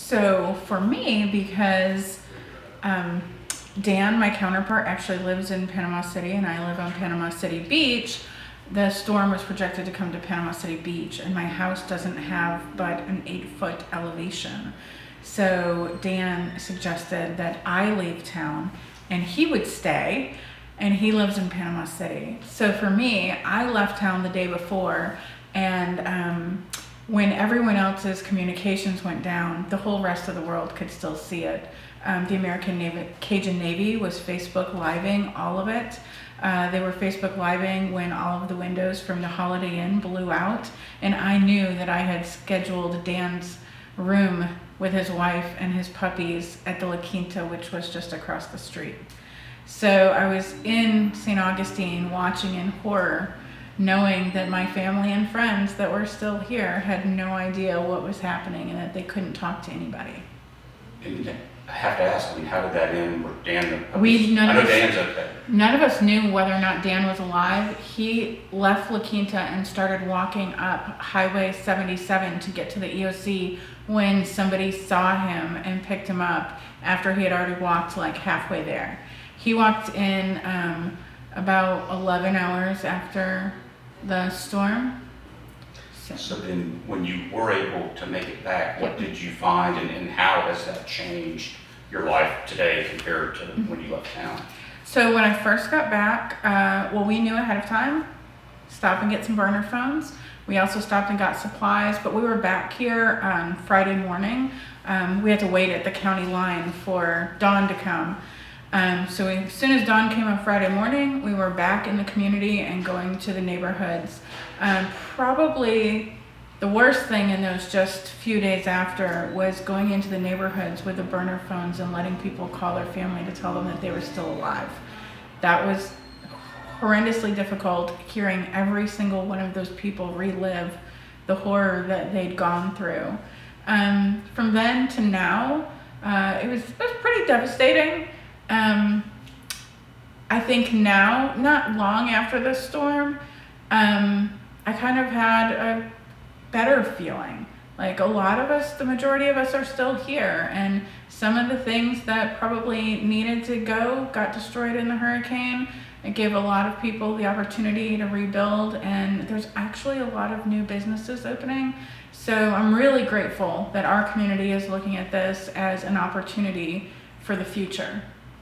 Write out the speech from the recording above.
So for me, because Dan, my counterpart, actually lives in Panama City and I live on Panama City Beach, the storm was projected to come to Panama City Beach, and my house doesn't have but an 8-foot elevation. So Dan suggested that I leave town and he would stay, and he lives in Panama City. So for me, I left town the day before, and when everyone else's communications went down, the whole rest of the world could still see it. The American Cajun Navy was Facebook Living all of it. They were Facebook Living when all of the windows from the Holiday Inn blew out, and I knew that I had scheduled Dan's room with his wife and his puppies at the La Quinta, which was just across the street. So I was in St. Augustine watching in horror, knowing that my family and friends that were still here had no idea what was happening and that they couldn't talk to anybody. And I have to ask, how did that end with Dan? Dan's okay. None of us knew whether or not Dan was alive. He left La Quinta and started walking up Highway 77 to get to the EOC when somebody saw him and picked him up after he had already walked like halfway there. He walked in about 11 hours after the storm. So then when you were able to make it back, what did you find, and how has that changed your life today compared to when you left town? So when I first got back, we knew ahead of time, stop and get some burner phones. We also stopped and got supplies, but we were back here on Friday morning. We had to wait at the county line for dawn to come. As soon as dawn came on Friday morning, we were back in the community and going to the neighborhoods. Probably the worst thing in those just few days after was going into the neighborhoods with the burner phones and letting people call their family to tell them that they were still alive. That was horrendously difficult, hearing every single one of those people relive the horror that they'd gone through. From then to now, it was pretty devastating. I think now, not long after the storm, I kind of had a better feeling. Like a lot of us, the majority of us are still here, and some of the things that probably needed to go got destroyed in the hurricane. It gave a lot of people the opportunity to rebuild, and there's actually a lot of new businesses opening. So I'm really grateful that our community is looking at this as an opportunity for the future.